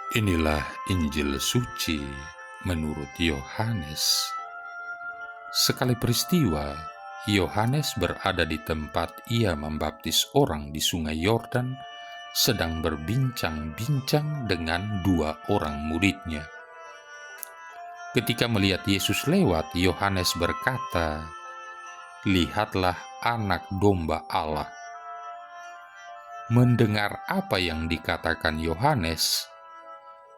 Inilah Injil suci menurut Yohanes. Sekali peristiwa, Yohanes berada di tempat ia membaptis orang di sungai Yordan, sedang berbincang-bincang dengan dua orang muridnya. Ketika melihat Yesus lewat, Yohanes berkata, "Lihatlah anak domba Allah." Mendengar apa yang dikatakan Yohanes,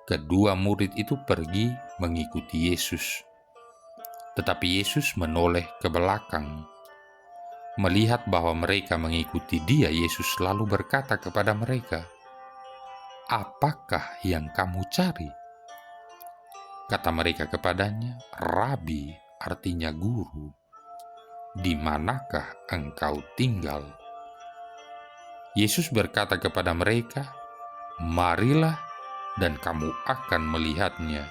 kedua murid itu pergi mengikuti Yesus. Tetapi Yesus menoleh ke belakang. Melihat bahwa mereka mengikuti Dia, Yesus lalu berkata kepada mereka, "Apakah yang kamu cari?" Kata mereka kepadanya, "Rabi," artinya guru, "di manakah engkau tinggal?" Yesus berkata kepada mereka, "Marilah dan kamu akan melihatnya."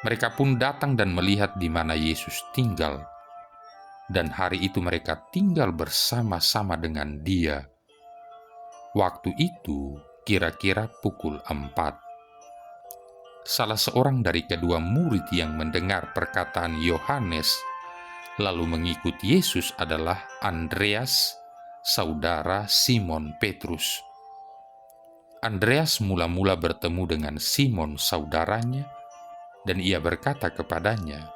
Mereka pun datang dan melihat di mana Yesus tinggal, dan hari itu mereka tinggal bersama-sama dengan Dia. Waktu itu kira-kira pukul 4. Salah seorang dari kedua murid yang mendengar perkataan Yohanes lalu mengikuti Yesus adalah Andreas, saudara Simon Petrus. Andreas mula-mula bertemu dengan Simon saudaranya, dan ia berkata kepadanya,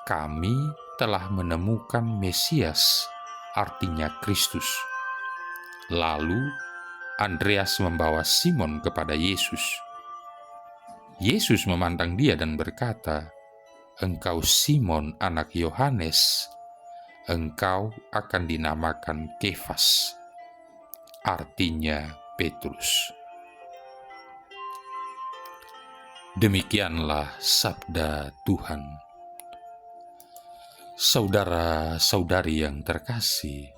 "Kami telah menemukan Mesias," artinya Kristus. Lalu Andreas membawa Simon kepada Yesus. Yesus memandang dia dan berkata, "Engkau Simon anak Yohanes, engkau akan dinamakan Kefas," artinya Petrus. Demikianlah sabda Tuhan. Saudara-saudari yang terkasih,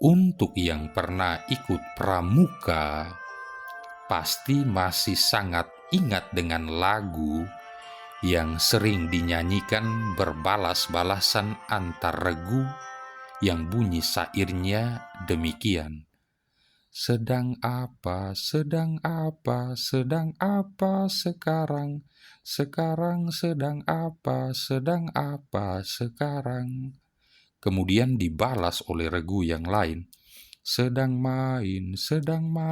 untuk yang pernah ikut pramuka, pasti masih sangat ingat dengan lagu yang sering dinyanyikan berbalas-balasan antar regu yang bunyi syairnya demikian. Sedang apa sekarang? Sekarang sedang apa sekarang? Kemudian dibalas oleh regu yang lain. Sedang main sekarang.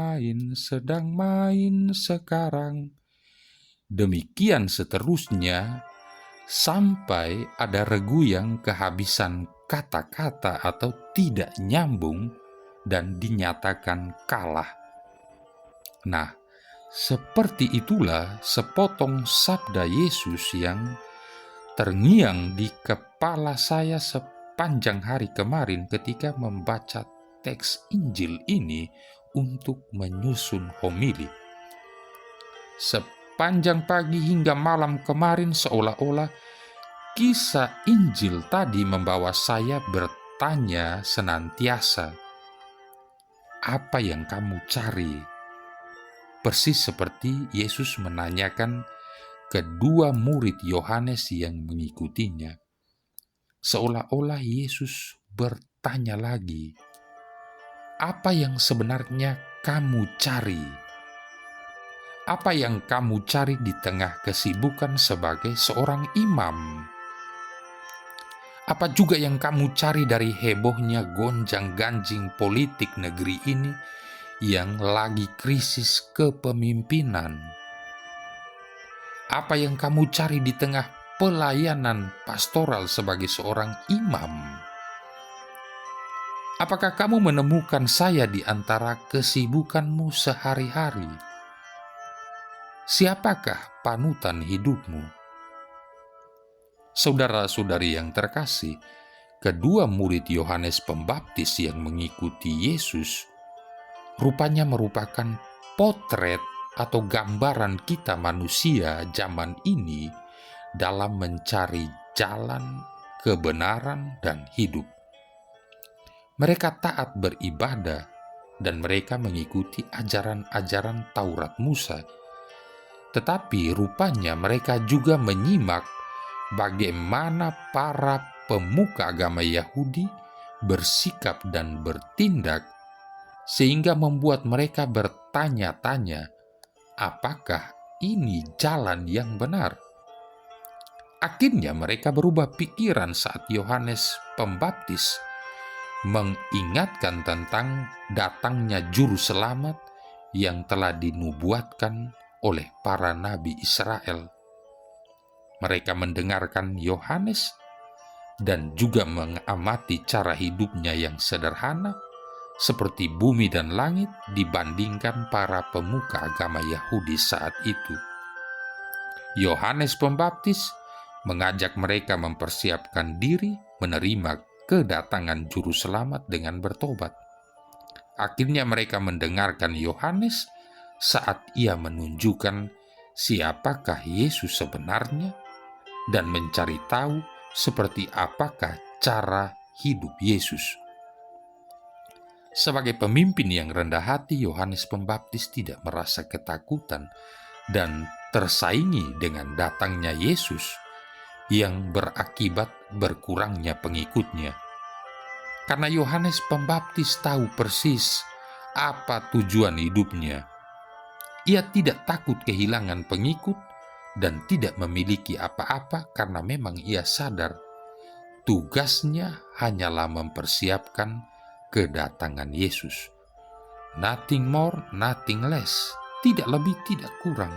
Demikian seterusnya, sampai ada regu yang kehabisan kata-kata atau tidak nyambung dan dinyatakan kalah. Nah, seperti itulah sepotong sabda Yesus yang terngiang di kepala saya sepanjang hari kemarin ketika membaca teks Injil ini untuk menyusun homili. Sepanjang pagi hingga malam kemarin seolah-olah kisah Injil tadi membawa saya bertanya senantiasa, "Apa yang kamu cari?" Persis seperti Yesus menanyakan kedua murid Yohanes yang mengikutinya. Seolah-olah Yesus bertanya lagi, "Apa yang sebenarnya kamu cari? Apa yang kamu cari di tengah kesibukan sebagai seorang imam? Apa juga yang kamu cari dari hebohnya gonjang-ganjing politik negeri ini yang lagi krisis kepemimpinan? Apa yang kamu cari di tengah pelayanan pastoral sebagai seorang imam? Apakah kamu menemukan saya di antara kesibukanmu sehari-hari? Siapakah panutan hidupmu?" Saudara-saudari yang terkasih, kedua murid Yohanes Pembaptis yang mengikuti Yesus rupanya merupakan potret atau gambaran kita manusia zaman ini dalam mencari jalan, kebenaran, dan hidup. Mereka taat beribadah dan mereka mengikuti ajaran-ajaran Taurat Musa. Tetapi rupanya mereka juga menyimak bagaimana para pemuka agama Yahudi bersikap dan bertindak, sehingga membuat mereka bertanya-tanya, apakah ini jalan yang benar? Akhirnya mereka berubah pikiran saat Yohanes Pembaptis mengingatkan tentang datangnya juru selamat yang telah dinubuatkan oleh para nabi Israel. Mereka mendengarkan Yohanes dan juga mengamati cara hidupnya yang sederhana seperti bumi dan langit dibandingkan para pemuka agama Yahudi saat itu. Yohanes Pembaptis mengajak mereka mempersiapkan diri menerima kedatangan juru selamat dengan bertobat. Akhirnya mereka mendengarkan Yohanes saat ia menunjukkan siapakah Yesus sebenarnya dan mencari tahu seperti apakah cara hidup Yesus. Sebagai pemimpin yang rendah hati, Yohanes Pembaptis tidak merasa ketakutan dan tersaingi dengan datangnya Yesus yang berakibat berkurangnya pengikutnya. Karena Yohanes Pembaptis tahu persis apa tujuan hidupnya. Ia tidak takut kehilangan pengikut dan tidak memiliki apa-apa karena memang ia sadar tugasnya hanyalah mempersiapkan kedatangan Yesus. Nothing more, nothing less. Tidak lebih, tidak kurang.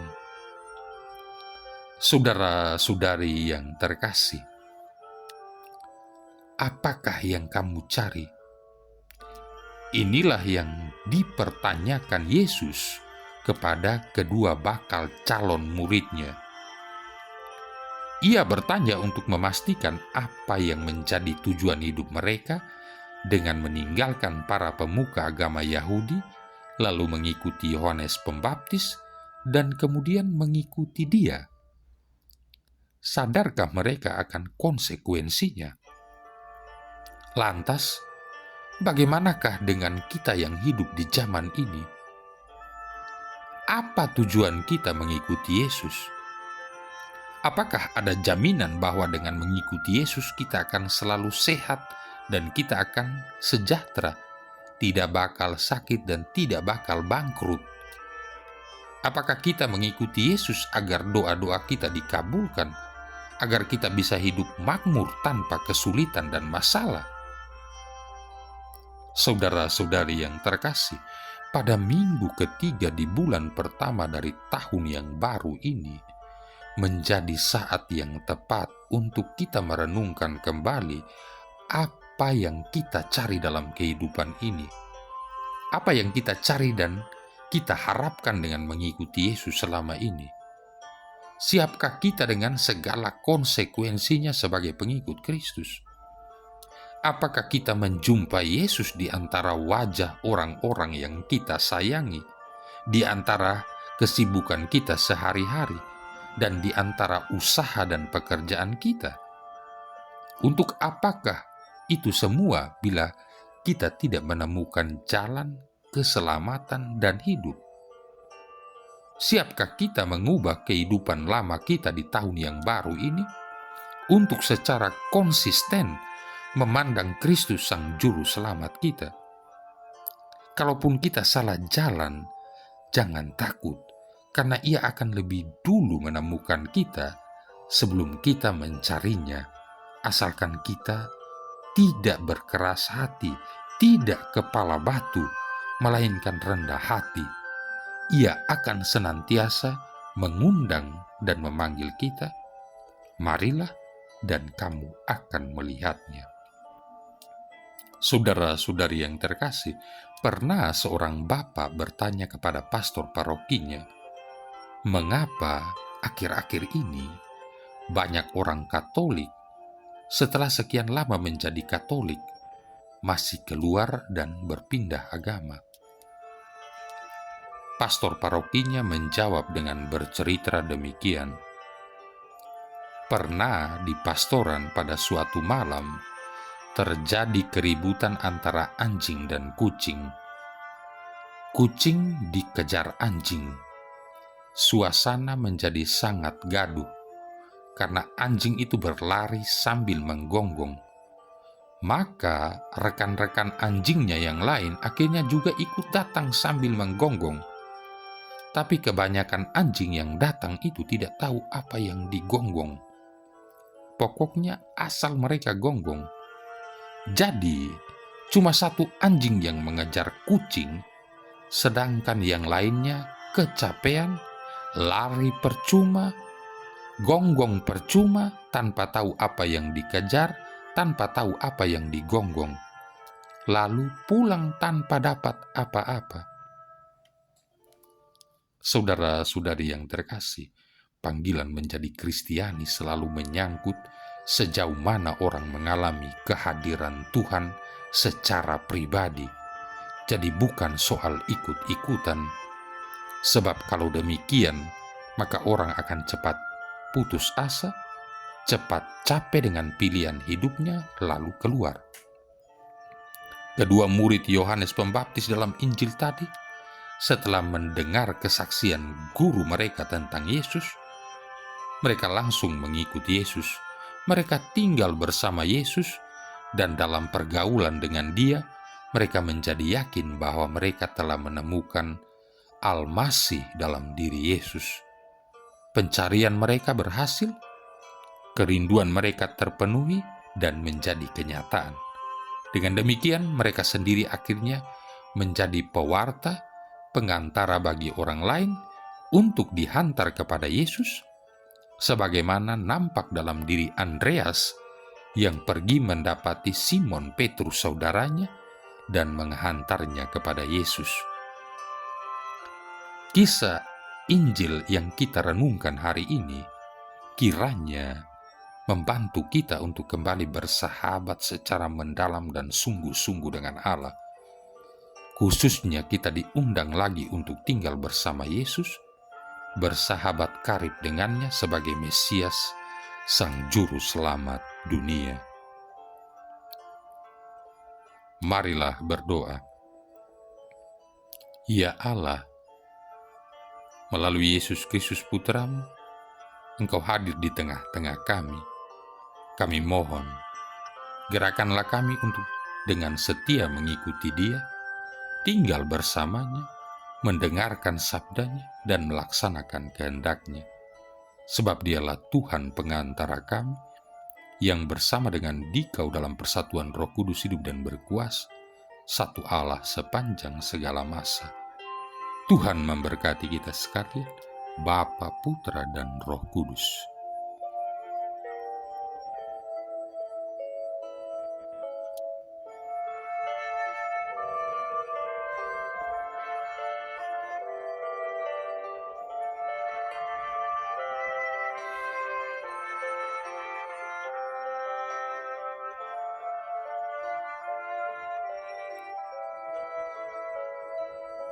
Saudara-saudari yang terkasih, apakah yang kamu cari? Inilah yang dipertanyakan Yesus kepada kedua bakal calon muridnya. Ia bertanya untuk memastikan apa yang menjadi tujuan hidup mereka dengan meninggalkan para pemuka agama Yahudi, lalu mengikuti Yohanes Pembaptis, dan kemudian mengikuti dia. Sadarkah mereka akan konsekuensinya? Lantas, bagaimanakah dengan kita yang hidup di zaman ini? Apa tujuan kita mengikuti Yesus? Apakah ada jaminan bahwa dengan mengikuti Yesus kita akan selalu sehat dan kita akan sejahtera, tidak bakal sakit dan tidak bakal bangkrut? Apakah kita mengikuti Yesus agar doa-doa kita dikabulkan, agar kita bisa hidup makmur tanpa kesulitan dan masalah? Saudara-saudari yang terkasih, pada minggu ketiga di bulan pertama dari tahun yang baru ini, menjadi saat yang tepat untuk kita merenungkan kembali apa yang kita cari dalam kehidupan ini. Apa yang kita cari dan kita harapkan dengan mengikuti Yesus selama ini. Siapkah kita dengan segala konsekuensinya sebagai pengikut Kristus? Apakah kita menjumpai Yesus di antara wajah orang-orang yang kita sayangi, di antara kesibukan kita sehari-hari, dan di antara usaha dan pekerjaan kita? Untuk apakah itu semua bila kita tidak menemukan jalan keselamatan dan hidup? Siapkah kita mengubah kehidupan lama kita di tahun yang baru ini untuk secara konsisten memandang Kristus Sang Juru Selamat kita? Kalaupun kita salah jalan, jangan takut, karena Ia akan lebih dulu menemukan kita sebelum kita mencarinya, asalkan kita tidak berkeras hati, tidak kepala batu, melainkan rendah hati. Ia akan senantiasa mengundang dan memanggil kita, marilah dan kamu akan melihatnya. Saudara-saudari yang terkasih, pernah seorang bapak bertanya kepada pastor parokinya, mengapa akhir-akhir ini banyak orang Katolik setelah sekian lama menjadi Katolik masih keluar dan berpindah agama? Pastor parokinya menjawab dengan bercerita demikian. Pernah di pastoran pada suatu malam terjadi keributan antara anjing dan kucing. Kucing dikejar anjing. Suasana menjadi sangat gaduh karena anjing itu berlari sambil menggonggong. Maka rekan-rekan anjingnya yang lain akhirnya juga ikut datang sambil menggonggong. Tapi kebanyakan anjing yang datang itu tidak tahu apa yang digonggong. Pokoknya asal mereka gonggong. Jadi, cuma satu anjing yang mengejar kucing, sedangkan yang lainnya kecapean, lari percuma, gonggong percuma, tanpa tahu apa yang dikejar, tanpa tahu apa yang digonggong, lalu pulang tanpa dapat apa-apa. Saudara-saudari yang terkasih, panggilan menjadi Kristiani selalu menyangkut sejauh mana orang mengalami kehadiran Tuhan secara pribadi. Jadi bukan soal ikut-ikutan, sebab kalau demikian, maka orang akan cepat putus asa, cepat capek dengan pilihan hidupnya, lalu keluar. Kedua murid Yohanes Pembaptis dalam Injil tadi, setelah mendengar kesaksian guru mereka tentang Yesus, mereka langsung mengikuti Yesus. Mereka tinggal bersama Yesus, dan dalam pergaulan dengan Dia, mereka menjadi yakin bahwa mereka telah menemukan Al-Masih dalam diri Yesus. Pencarian mereka berhasil, kerinduan mereka terpenuhi dan menjadi kenyataan. Dengan demikian, mereka sendiri akhirnya menjadi pewarta, pengantara bagi orang lain untuk dihantar kepada Yesus, sebagaimana nampak dalam diri Andreas yang pergi mendapati Simon Petrus saudaranya dan menghantarnya kepada Yesus. Kisah Injil yang kita renungkan hari ini kiranya membantu kita untuk kembali bersahabat secara mendalam dan sungguh-sungguh dengan Allah. Khususnya kita diundang lagi untuk tinggal bersama Yesus, bersahabat karib dengannya sebagai Mesias, Sang Juru Selamat dunia. Marilah berdoa. Ya Allah, melalui Yesus Kristus Putra-Mu, Engkau hadir di tengah-tengah kami. Kami mohon, gerakanlah kami untuk dengan setia mengikuti Dia, tinggal bersamanya, mendengarkan sabdanya, dan melaksanakan kehendak-Nya. Sebab Dialah Tuhan pengantara kami, yang bersama dengan Dikau dalam persatuan Roh Kudus hidup dan berkuasa, satu Allah sepanjang segala masa. Tuhan memberkati kita sekalian, Bapa, Putra, dan Roh Kudus.